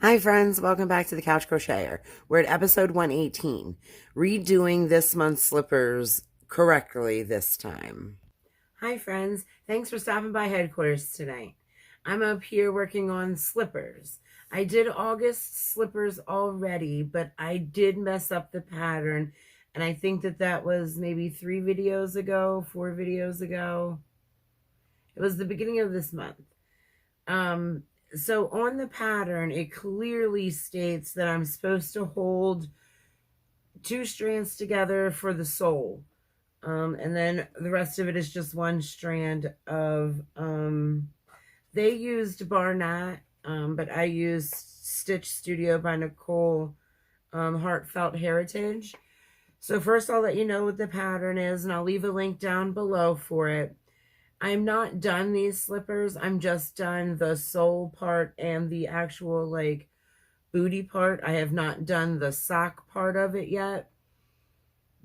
Hi friends, welcome back to the Couch Crocheter. We're at episode 118, redoing this month's slippers correctly this time. Hi friends, thanks for stopping by headquarters tonight. I'm up here working on slippers. I did August slippers already, but I did mess up the pattern, and I think that was maybe 4 videos ago. It was the beginning of this month. So on the pattern, it clearly states that I'm supposed to hold 2 strands together for the sole. And then the rest of it is just 1 strand of, they used Barnett, but I used Stitch Studio by Nicole, Heartfelt Heritage. So first I'll let you know what the pattern is, and I'll leave a link down below for it. I'm not done these slippers. I'm just done the sole part and the actual like booty part. I have not done the sock part of it yet.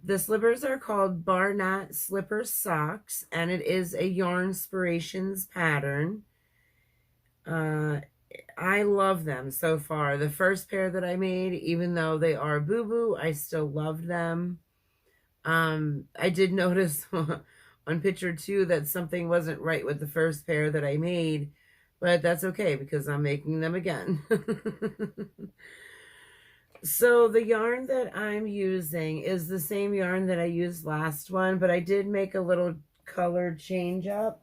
The slippers are called Barnett Slipper Socks, and it is a Yarnspirations pattern. I love them so far. The first pair that I made, even though they are boo-boo, I still loved them. I did notice on picture 2 that something wasn't right with the first pair that I made, but that's okay because I'm making them again. So the yarn that I'm using is the same yarn that I used last one, but I did make a little color change up.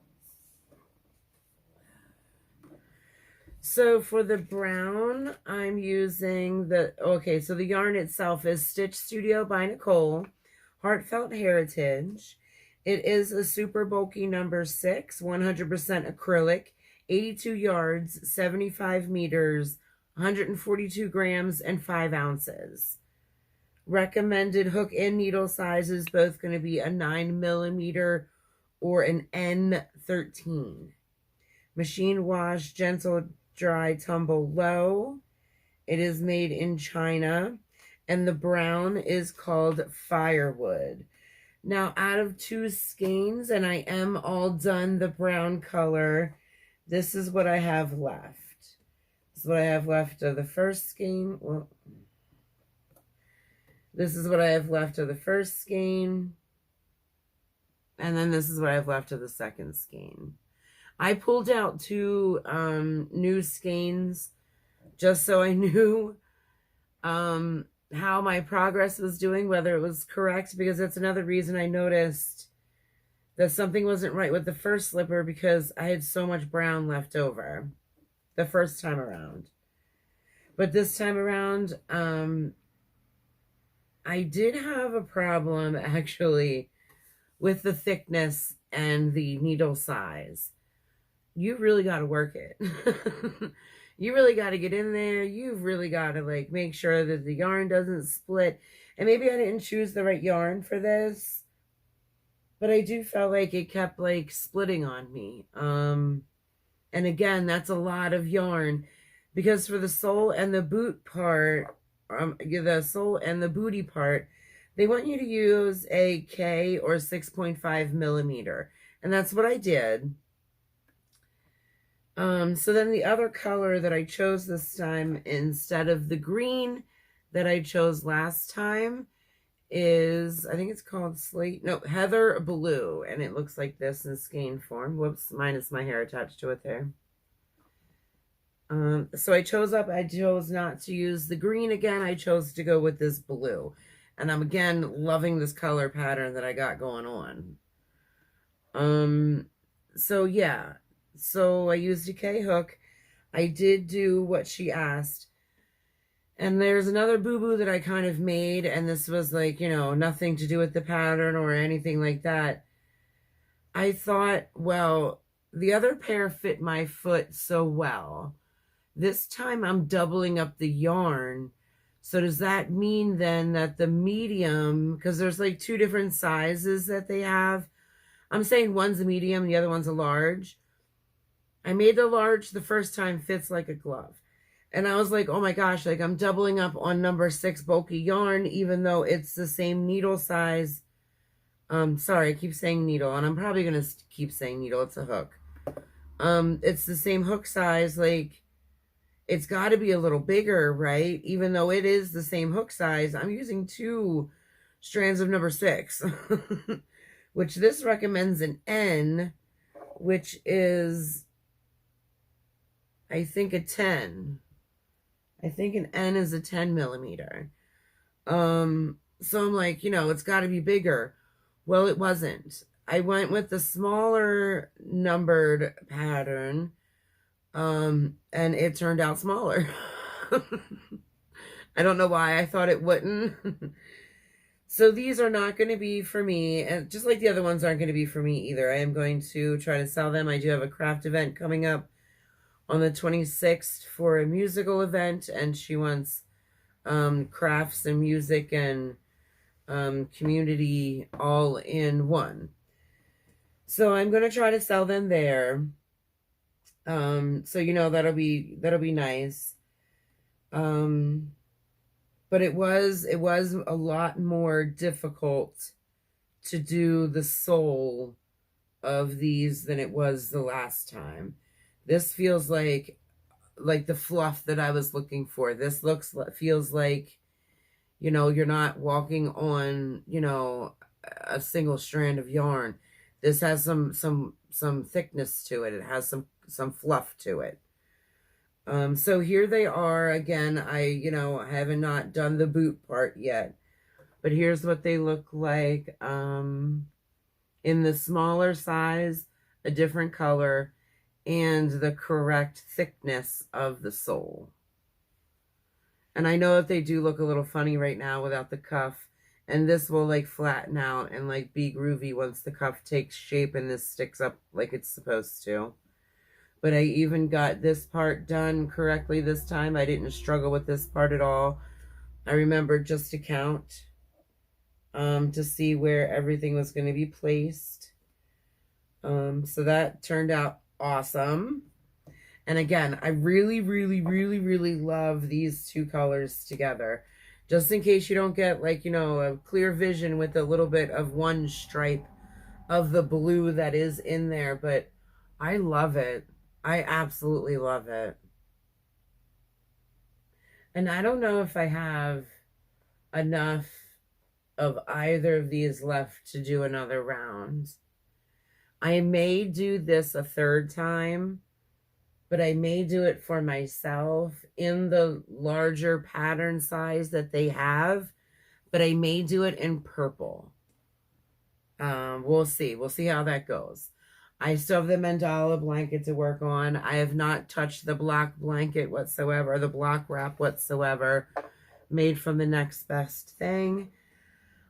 So for the brown, I'm using so the yarn itself is Stitch Studio by Nicole, Heartfelt Heritage. It is a super bulky number 6, 100% acrylic, 82 yards, 75 meters, 142 grams, and 5 ounces. Recommended hook and needle size is both going to be a 9mm or an N13. Machine wash, gentle dry, tumble low. It is made in China, and the brown is called Firewood. Now, out of 2 skeins, and I am all done the brown color, this is what I have left. This is what I have left of the first skein. Well, this is what I have left of the first skein. And then this is what I have left of the second skein. I pulled out 2 new skeins just so I knew how my progress was doing, whether it was correct, because that's another reason I noticed that something wasn't right with the first slipper, because I had so much brown left over the first time around. But this time around, I did have a problem actually with the thickness and the needle size. You really got to work it. You really got to get in there. You've really got to like make sure that the yarn doesn't split. And maybe I didn't choose the right yarn for this, but I do feel like it kept like splitting on me. And again, that's a lot of yarn, because for the sole and the boot part, the sole and the booty part, they want you to use a K or 6.5mm. And that's what I did. So then the other color that I chose this time instead of the green that I chose last time is, I think it's called Heather Blue, and it looks like this in skein form. Whoops, minus my hair attached to it there. So I chose not to use the green again. I chose to go with this blue, and I'm again loving this color pattern that I got going on. So yeah. So I used a K hook. I did do what she asked. And there's another boo-boo that I kind of made, and this was like, nothing to do with the pattern or anything like that. I thought, well, the other pair fit my foot so well. This time I'm doubling up the yarn. So does that mean then that the medium, because there's like 2 different sizes that they have. I'm saying one's a medium, the other one's a large. I made the large the first time, fits like a glove. And I was like, oh my gosh, like I'm doubling up on number 6 bulky yarn, even though it's the same needle size. Sorry, I keep saying needle, and I'm probably going to keep saying needle. It's a hook. It's the same hook size. Like, it's got to be a little bigger, right? Even though it is the same hook size, I'm using 2 strands of number 6, which this recommends an N, which is, I think, a 10. I think an N is a 10 millimeter. So I'm like, it's got to be bigger. Well, it wasn't. I went with the smaller numbered pattern, and it turned out smaller. I don't know why I thought it wouldn't. So these are not going to be for me, and just like the other ones aren't going to be for me either. I am going to try to sell them. I do have a craft event coming up on the 26th for a musical event, and she wants crafts and music and community all in one. So I'm going to try to sell them there. So that'll be nice. But it was a lot more difficult to do the soul of these than it was the last time. This feels like the fluff that I was looking for. This feels like, you're not walking on, a single strand of yarn. This has some thickness to it. It has some fluff to it. So here they are again. I haven't not done the boot part yet, but here's what they look like. In the smaller size, a different color, and the correct thickness of the sole. And I know that they do look a little funny right now without the cuff, and this will like flatten out and like be groovy once the cuff takes shape and this sticks up like it's supposed to. But I even got this part done correctly this time. I didn't struggle with this part at all. I remembered just to count to see where everything was going to be placed. So that turned out awesome. And again, I really, really, really, really love these 2 colors together. Just in case you don't get like, a clear vision with a little bit of one stripe of the blue that is in there. But I love it. I absolutely love it. And I don't know if I have enough of either of these left to do another round. I may do this a 3rd time, but I may do it for myself in the larger pattern size that they have, but I may do it in purple. We'll see. We'll see how that goes. I still have the mandala blanket to work on. I have not touched the block blanket whatsoever, the block wrap whatsoever, made from the Next Best Thing.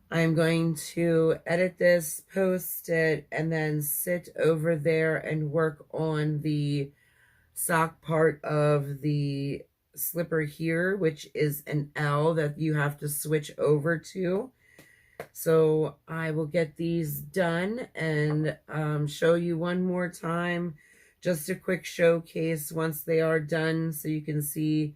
I'm going to edit this, post it, and then sit over there and work on the sock part of the slipper here, which is an L that you have to switch over to. So I will get these done and show you one more time, just a quick showcase once they are done, so you can see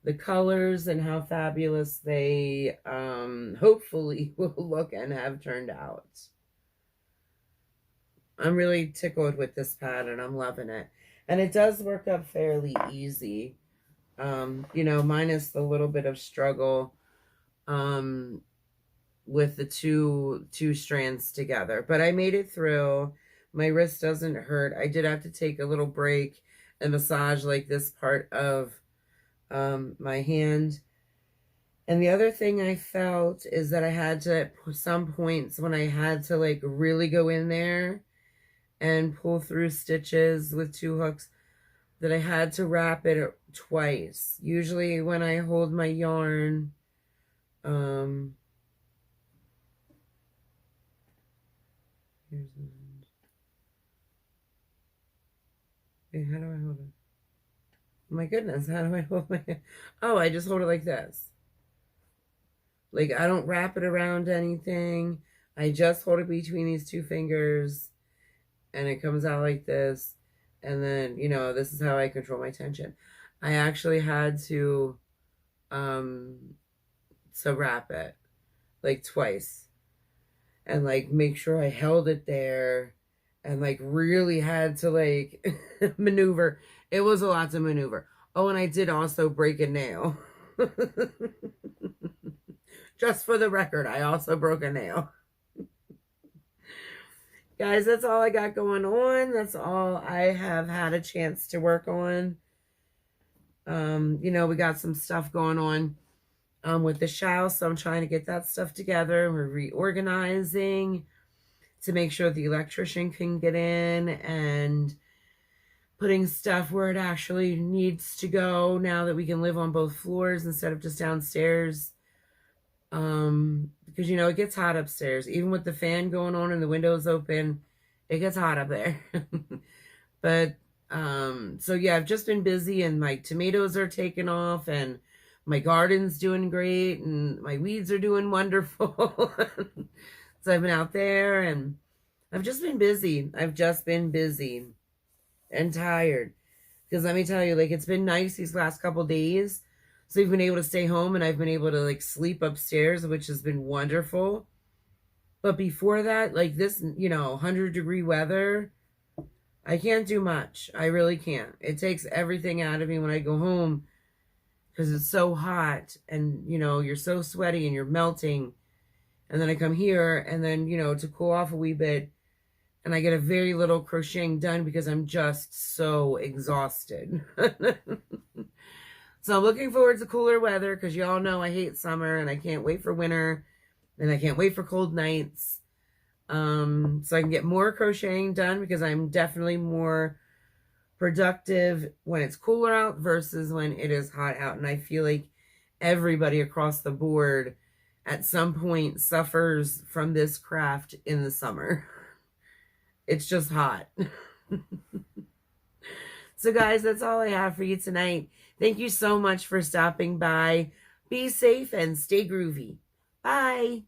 the colors and how fabulous they hopefully will look and have turned out. I'm really tickled with this pattern. I'm loving it. And it does work up fairly easy, minus the little bit of struggle with the two strands together. But I made it through. My wrist doesn't hurt. I did have to take a little break and massage like this part of my hand. And the other thing I felt is that I had to, at some points when I had to like really go in there and pull through stitches with 2 hooks, that I had to wrap it twice. Usually when I hold my yarn, here's the end. Okay, how do I hold it? My goodness, how do I hold my... Oh, I just hold it like this. Like, I don't wrap it around anything. I just hold it between these 2 fingers, and it comes out like this. And then, this is how I control my tension. I actually had to wrap it, like, twice. And, like, make sure I held it there. And, like, really had to, like, maneuver. It was a lot to maneuver. Oh, and I did also break a nail. Just for the record, I also broke a nail. Guys, that's all I got going on. That's all I have had a chance to work on. You know, we got some stuff going on with the house, so I'm trying to get that stuff together. We're reorganizing to make sure the electrician can get in and putting stuff where it actually needs to go now that we can live on both floors instead of just downstairs. Because, you know, it gets hot upstairs. Even with the fan going on and the windows open, it gets hot up there. But, so yeah, I've just been busy and my tomatoes are taking off and my garden's doing great and my weeds are doing wonderful. So I've been out there and I've just been busy. I've just been busy and tired. Because let me tell you, like, it's been nice these last couple days. So we've been able to stay home and I've been able to like sleep upstairs, which has been wonderful. But before that, like this, you know, 100-degree weather, I can't do much. I really can't. It takes everything out of me when I go home because it's so hot and, you know, you're so sweaty and you're melting. And then I come here and then, you know, to cool off a wee bit and I get a very little crocheting done because I'm just so exhausted. So I'm looking forward to cooler weather because y'all know I hate summer and I can't wait for winter and I can't wait for cold nights. So I can get more crocheting done because I'm definitely more productive when it's cooler out versus when it is hot out. And I feel like everybody across the board at some point suffers from this craft in the summer. It's just hot. So guys, that's all I have for you tonight. Thank you so much for stopping by. Be safe and stay groovy. Bye.